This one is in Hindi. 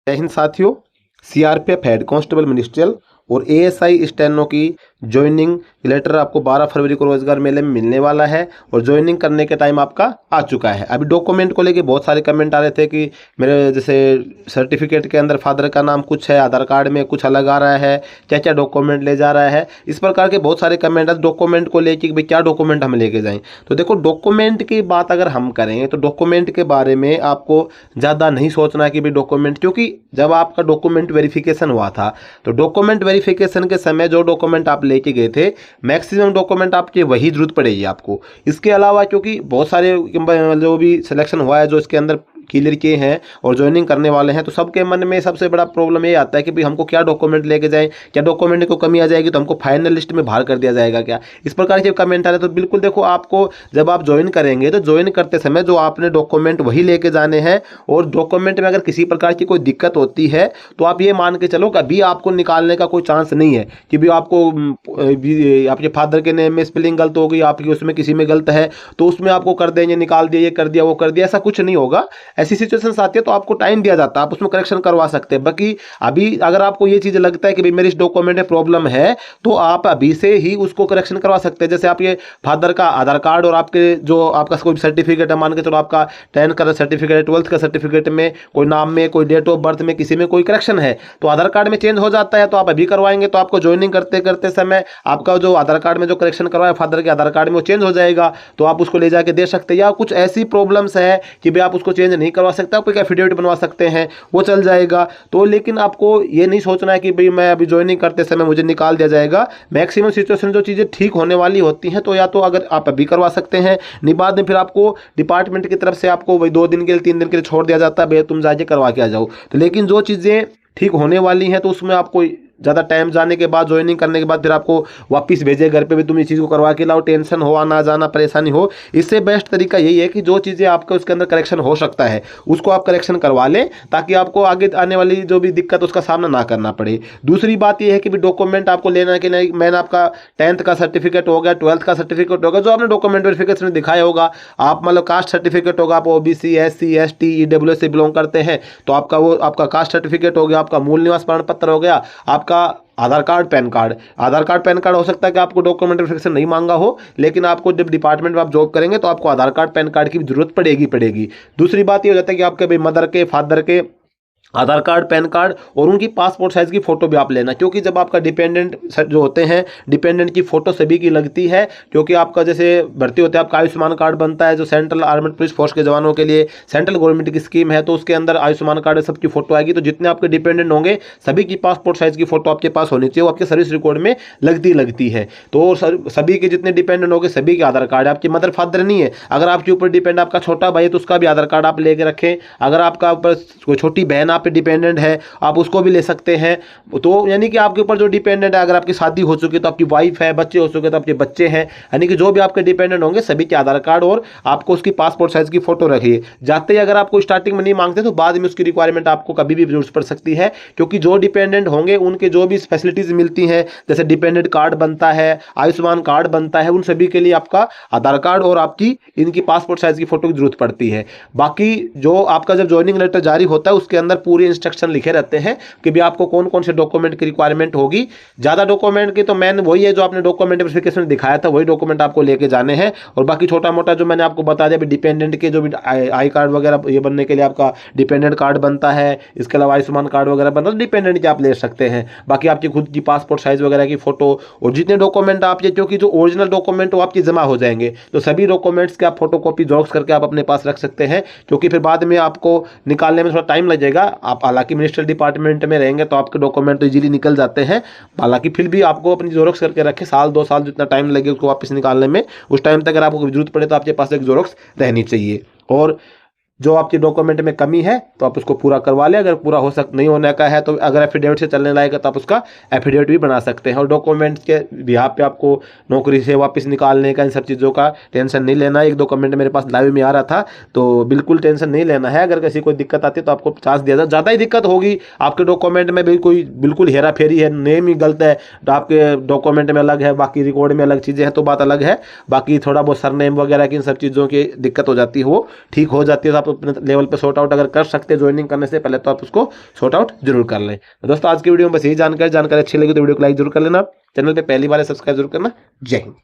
जय हिंद साथियों। सीआरपीएफ हेड कांस्टेबल मिनिस्ट्रियल और एएसआई स्टेनो की ज्वाइनिंग लेटर आपको 12 फरवरी को रोजगार मेले में मिलने वाला है और ज्वाइनिंग करने के टाइम आपका आ चुका है। अभी डॉक्यूमेंट को लेके बहुत सारे कमेंट आ रहे थे कि मेरे जैसे सर्टिफिकेट के अंदर फादर का नाम कुछ है, आधार कार्ड में कुछ अलग आ रहा है, क्या क्या डॉक्यूमेंट ले जा रहा है, इस प्रकार के बहुत सारे कमेंट आते डॉक्यूमेंट को लेके कि भाई क्या डॉक्यूमेंट हम लेके जाएं। तो देखो, डॉक्यूमेंट की बात अगर हम करें तो डॉक्यूमेंट के बारे में आपको ज़्यादा नहीं सोचना कि भाई डॉक्यूमेंट, क्योंकि जब आपका डॉक्यूमेंट वेरिफिकेशन हुआ था तो डॉक्यूमेंट वेरिफिकेशन के समय जो डॉक्यूमेंट आप लेके गए थे मैक्सिमम डॉक्यूमेंट आपके वही जरूरत पड़ेगी आपको। इसके अलावा क्योंकि बहुत सारे जो भी सिलेक्शन हुआ है जो इसके अंदर क्लियर किए हैं और ज्वाइनिंग करने वाले हैं, तो सबके मन में सबसे बड़ा प्रॉब्लम ये आता है कि भाई हमको क्या डॉक्यूमेंट लेके जाएं, क्या डॉक्यूमेंट को कमी आ जाएगी तो हमको फाइनल लिस्ट में बाहर कर दिया जाएगा क्या, इस प्रकार के कमेंट आ रहे हैं। तो बिल्कुल देखो, आपको जब आप ज्वाइन करेंगे तो ज्वाइन करते समय जो आपने डॉक्यूमेंट वही लेके जाने हैं, और डॉक्यूमेंट में अगर किसी प्रकार की कोई दिक्कत होती है तो आप ये मान के चलो कभी आपको निकालने का कोई चांस नहीं है कि भी आपको आपके फादर के नेम में स्पेलिंग गलत हो गई, आपकी उसमें किसी में गलत है तो उसमें आपको कर देंगे, निकाल दिया, ये कर दिया, वो कर दिया, ऐसा कुछ नहीं होगा। ऐसी सिचुएशन आती है तो आपको टाइम दिया जाता है, आप उसमें करेक्शन करवा सकते हैं। बाकी अभी अगर आपको ये चीज़ लगता है कि भाई मेरे इस डॉक्यूमेंट में प्रॉब्लम है तो आप अभी से ही उसको करेक्शन करवा सकते हैं। जैसे आपके फादर का आधार कार्ड और आपके जो आपका कोई सर्टिफिकेट है, मान के चलो आपका 10th का सर्टिफिकेट है, 12th का सर्टिफिकेट में कोई नाम में, कोई डेट ऑफ बर्थ में, किसी में कोई करेक्शन है तो आधार कार्ड में चेंज हो जाता है, तो आप अभी करवाएंगे तो आपको ज्वाइनिंग करते करते समय आपका जो आधार कार्ड में जो करेक्शन करवाया फादर के आधार कार्ड में वो चेंज हो जाएगा, तो आप उसको ले जाके दे सकते हैं। या कुछ ऐसी प्रॉब्लम्स है कि भाई आप उसको चेंज नहीं करवा सकते, आप कोई एफिडेविट बनवा सकते हैं, वो चल जाएगा। तो लेकिन आपको ये नहीं सोचना है कि भाई मैं अभी ज्वाइनिंग करते समय मुझे निकाल दिया जाएगा। मैक्सिमम सिचुएशन जो चीज़ें ठीक होने वाली होती हैं तो या तो अगर आप अभी करवा सकते हैं, नहीं बाद में फिर आपको डिपार्टमेंट की तरफ से आपको वही 2 दिन के लिए 3 दिन के लिए छोड़ दिया जाता है, भैया तुम जाके करवा के आ जाओ। तो लेकिन जो चीज़ें ठीक होने वाली हैं तो उसमें आपको ज़्यादा टाइम जाने के बाद, ज्वाइनिंग करने के बाद फिर आपको वापस भेजे घर पे भी तुम इस चीज़ को करवा के लाओ, टेंशन हो, आना जाना परेशानी हो। इससे बेस्ट तरीका यही है कि जो चीज़ें आपके उसके अंदर करेक्शन हो सकता है उसको आप करेक्शन करवा लें, ताकि आपको आगे आने वाली जो भी दिक्कत उसका सामना ना करना पड़े। दूसरी बात यह है कि भी डॉक्यूमेंट आपको लेना कि नहीं, मैंने आपका 10th का सर्टिफिकेट हो गया, 12th का सर्टिफिकेट होगा, जो आपने डॉक्यूमेंट वेरिफिकेशन में दिखाया होगा, आप मतलब कास्ट सर्टिफिकेट होगा, आप OBC SC ST EWS से बिलोंग करते हैं तो आपका वो आपका कास्ट सर्टिफिकेट हो गया, आपका मूल निवास प्रमाण पत्र हो गया, आपका आधार कार्ड पैन कार्ड। आधार कार्ड पैन कार्ड हो सकता है कि आपको डॉक्यूमेंट वेरिफिकेशन नहीं मांगा हो, लेकिन आपको जब डिपार्टमेंट में आप जॉब करेंगे तो आपको आधार कार्ड पैन कार्ड की भी जरूरत पड़ेगी। दूसरी बात ये हो जाता है कि आपके भाई मदर के, फादर के आधार कार्ड, पैन कार्ड और उनकी पासपोर्ट साइज़ की फ़ोटो भी आप लेना, क्योंकि जब आपका डिपेंडेंट जो होते हैं, डिपेंडेंट की फ़ोटो सभी की लगती है। क्योंकि आपका जैसे भर्ती होते हैं, आपका आयुष्मान कार्ड बनता है जो सेंट्रल आर्मड पुलिस फोर्स के जवानों के लिए सेंट्रल गवर्नमेंट की स्कीम है, तो उसके अंदर आयुष्मान कार्ड सबकी फ़ोटो आएगी। तो जितने आपके डिपेंडेंट होंगे सभी की पासपोर्ट साइज़ की फ़ोटो आपके पास होनी चाहिए, वो आपके सर्विस रिकॉर्ड में लगती है। तो सभी के जितने डिपेंडेंट होंगे सभी के आधार कार्ड, आपके मदर फादर नहीं है, अगर आपके ऊपर डिपेंड आपका छोटा भाई है तो उसका भी आधार कार्ड आप लेके रखें। अगर आपका ऊपर कोई छोटी बहन आप पे डिपेंडेंट है आप उसको भी ले सकते हैं। तो यानी कि आपके ऊपर जो डिपेंडेंट है, अगर आपकी शादी हो चुकी है तो आपकी वाइफ है, बच्चे हो चुके तो आपके बच्चे हैं, यानी कि जो भी आपके डिपेंडेंट होंगे सभी के आधार कार्ड और आपको उसकी पासपोर्ट साइज की फोटो रखिए। जाते ही अगर आपको स्टार्टिंग में नहीं मांगते तो बाद में उसकी रिक्वायरमेंट आपको कभी भी जरूरत पड़ सकती है, क्योंकि जो डिपेंडेंट होंगे उनके जो भी फैसिलिटीज मिलती हैं, जैसे डिपेंडेंट कार्ड बनता है, आयुष्मान कार्ड बनता है, उन सभी के लिए आपका आधार कार्ड और आपकी इनकी पासपोर्ट साइज की फोटो की जरूरत पड़ती है। बाकी जो आपका जब ज्वाइनिंग लेटर जारी होता है उसके अंदर पूरी इंस्ट्रक्शन लिखे रहते हैं कि भी आपको कौन कौन से डॉक्यूमेंट की रिक्वायरमेंट होगी। ज़्यादा डॉक्यूमेंट की तो मैन वही है जो आपने डॉक्यूमेंट वेरिफिकेशन दिखाया था, वही डॉक्यूमेंट आपको लेके जाने हैं। और बाकी छोटा मोटा जो मैंने आपको बता दिया, डिपेंडेंट के जो भी आई कार्ड वगैरह ये बनने के लिए आपका डिपेंडेंट कार्ड बनता है, इसके अलावा आयुष्मान कार्ड वगैरह बनता है, डिपेंडेंट के आप ले सकते हैं। बाकी आपकी खुद की पासपोर्ट साइज वगैरह की फोटो और जितने डॉक्यूमेंट आप, क्योंकि जो ओरिजिनल डॉक्यूमेंट वो आपकी जमा हो जाएंगे, तो सभी डॉक्यूमेंट्स के आप फोटोकॉपी जेरॉक्स करके आप अपने पास रख सकते हैं, क्योंकि फिर बाद में आपको निकालने में थोड़ा टाइम लग जाएगा। आप हालांकि मिनिस्ट्रियल डिपार्टमेंट में रहेंगे तो आपके डॉक्यूमेंट तो इजीली निकल जाते हैं, हालांकि फिर भी आपको अपनी जेरॉक्स करके रखें, 1-2 साल जितना टाइम लगे उसको वापस निकालने में, उस टाइम तक अगर आपको जरूरत पड़े तो आपके पास एक जेरॉक्स रहनी चाहिए। और जो आपके डॉक्यूमेंट में कमी है तो आप उसको पूरा करवा लें। अगर पूरा नहीं होने का है तो अगर एफिडेविट से चलने लायक है तो आप उसका एफिडेविट भी बना सकते हैं। और डॉक्यूमेंट के बिहाफ पे आपको नौकरी से वापस निकालने का, इन सब चीज़ों का टेंशन नहीं लेना है। एक डॉक्यूमेंट मेरे पास लाइव में आ रहा था, तो बिल्कुल टेंशन नहीं लेना है। अगर किसी कोई दिक्कत आती है तो आपको चांस दिया जाए। ज़्यादा ही दिक्कत होगी, आपके डॉक्यूमेंट में भी कोई बिल्कुल हेरा फेरी है, नेम ही गलत है, तो आपके डॉक्यूमेंट में अलग है, बाकी रिकॉर्ड में अलग चीज़ें हैं, तो बात अलग है। बाकी थोड़ा बहुत सरनेम वगैरह की इन सब चीज़ों की दिक्कत हो जाती है, वो ठीक हो जाती है। तो आप अपने लेवल पे सॉर्ट आउट अगर कर सकते हैं ज्वाइनिंग करने से पहले, तो आप उसको सॉर्ट आउट जरूर कर लें। तो दोस्तों आज की वीडियो में बस यही जानकारी अच्छी लगी तो वीडियो को लाइक जरूर कर लेना, चैनल पे पहली बार सब्सक्राइब जरूर करना। जय हिंद।